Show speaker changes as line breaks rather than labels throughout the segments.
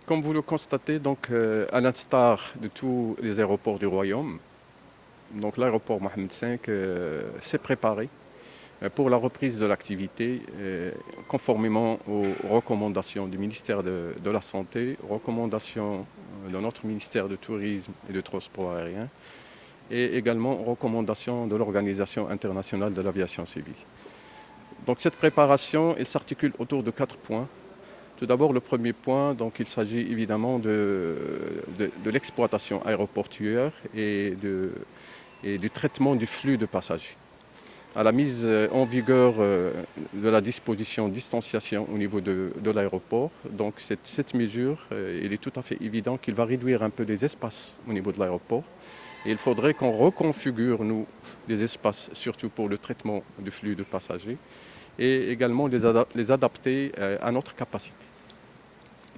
Comme vous le constatez, donc, à l'instar de tous les aéroports du Royaume, donc l'aéroport Mohamed V s'est préparé pour la reprise de l'activité conformément aux recommandations du ministère de la Santé, aux recommandations de notre ministère du Tourisme et du Transport aérien et également aux recommandations de l'Organisation internationale de l'aviation civile. Donc cette préparation, elle s'articule autour de 4 points. Tout d'abord, le premier point, donc, il s'agit évidemment de l'exploitation aéroportuaire et du traitement du flux de passagers. À la mise en vigueur de la disposition distanciation au niveau de l'aéroport, donc cette mesure, il est tout à fait évident qu'il va réduire un peu les espaces au niveau de l'aéroport. Et il faudrait qu'on reconfigure, nous, les espaces, surtout pour le traitement du flux de passagers, et également les adapter à notre capacité.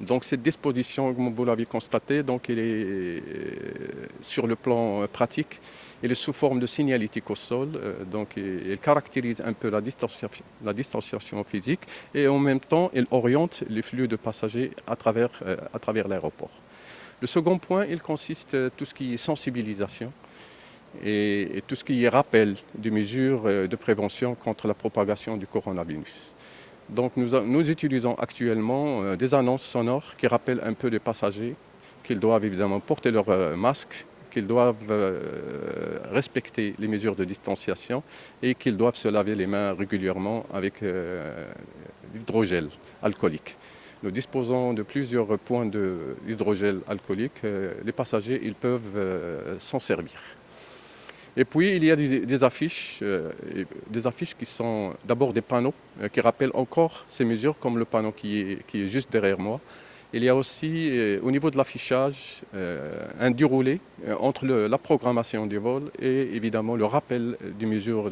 Donc cette disposition, comme vous l'avez constaté, donc elle est sur le plan pratique, elle est sous forme de signalétique au sol, donc elle caractérise un peu la distanciation physique et en même temps elle oriente les flux de passagers à travers l'aéroport. Le second point, il consiste tout ce qui est sensibilisation et tout ce qui est rappel des mesures de prévention contre la propagation du coronavirus. Donc nous utilisons actuellement des annonces sonores qui rappellent un peu les passagers qu'ils doivent évidemment porter leur masque, qu'ils doivent respecter les mesures de distanciation et qu'ils doivent se laver les mains régulièrement avec l'hydrogel alcoolique. Nous disposons de plusieurs points d'hydrogel alcoolique. Les passagers ils peuvent s'en servir. Et puis, il y a des affiches qui sont d'abord des panneaux qui rappellent encore ces mesures, comme le panneau qui est juste derrière moi. Il y a aussi, au niveau de l'affichage, un déroulé entre la programmation des vols et évidemment le rappel des mesures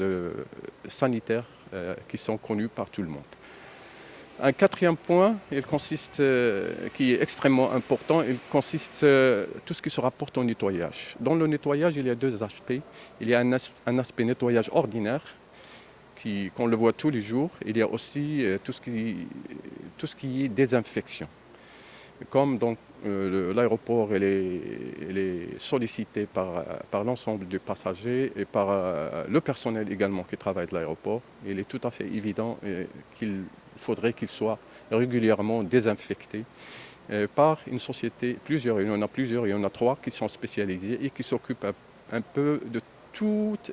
sanitaires qui sont connues par tout le monde. Un quatrième point, qui est extrêmement important, il consiste tout ce qui se rapporte au nettoyage. Dans le nettoyage, il y a deux aspects. Il y a un aspect nettoyage ordinaire, qu'on le voit tous les jours. Il y a aussi tout ce qui est désinfection. Comme donc l'aéroport elle est sollicité par l'ensemble des passagers et par le personnel également qui travaille de l'aéroport, il est tout à fait évident qu'il faudrait qu'il soit régulièrement désinfecté par une société, il y en a 3 qui sont spécialisées et qui s'occupent un peu de toute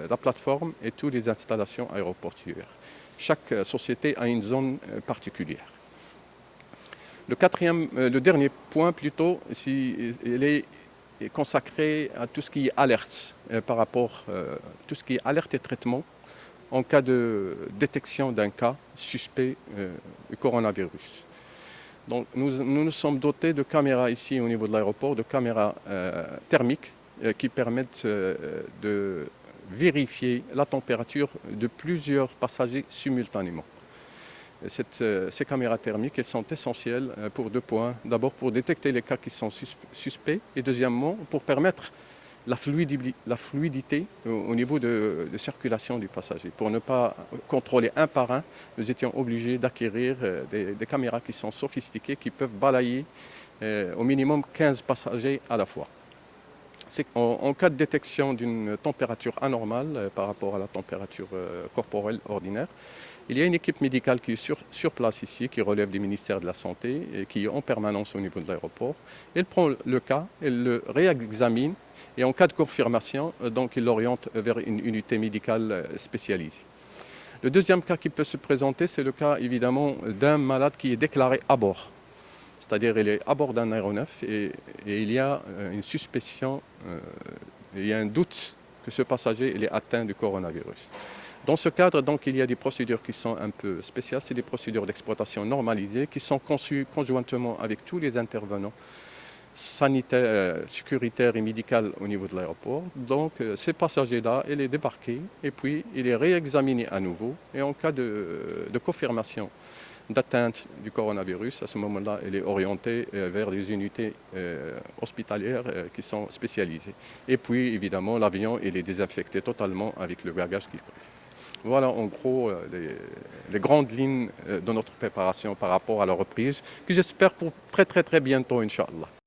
la plateforme et toutes les installations aéroportuaires. Chaque société a une zone particulière. Le dernier point plutôt, il est consacré à tout ce qui est alerte par rapport à tout ce qui est alerte et traitement en cas de détection d'un cas suspect du coronavirus. Donc nous sommes dotés de caméras ici au niveau de l'aéroport, de caméras thermiques qui permettent de vérifier la température de plusieurs passagers simultanément. Ces caméras thermiques elles sont essentielles pour 2 points. D'abord pour détecter les cas qui sont suspects et deuxièmement pour permettre la fluidité au niveau de circulation du passager. Pour ne pas contrôler un par un, nous étions obligés d'acquérir des caméras qui sont sophistiquées, qui peuvent balayer au minimum 15 passagers à la fois. En cas de détection d'une température anormale par rapport à la température corporelle ordinaire, il y a une équipe médicale qui est sur place ici, qui relève du ministère de la Santé et qui est en permanence au niveau de l'aéroport. Elle prend le cas, elle le réexamine et en cas de confirmation, donc il l'oriente vers une unité médicale spécialisée. Le deuxième cas qui peut se présenter, c'est le cas évidemment d'un malade qui est déclaré à bord. C'est-à-dire qu'il est à bord d'un aéronef et il y a une suspicion, il y a un doute que ce passager il est atteint du coronavirus. Dans ce cadre, donc, il y a des procédures qui sont un peu spéciales. C'est des procédures d'exploitation normalisées qui sont conçues conjointement avec tous les intervenants sanitaires, sécuritaires et médicaux au niveau de l'aéroport. Donc, ces passagers-là, il est débarqué et puis il est réexaminé à nouveau. Et en cas de confirmation d'atteinte du coronavirus, à ce moment-là, elle est orientée vers des unités hospitalières qui sont spécialisées. Et puis, évidemment, l'avion il est désinfecté totalement avec le bagage qu'il pèse. Voilà en gros les grandes lignes de notre préparation par rapport à la reprise, que j'espère pour très très très bientôt, Inch'Allah.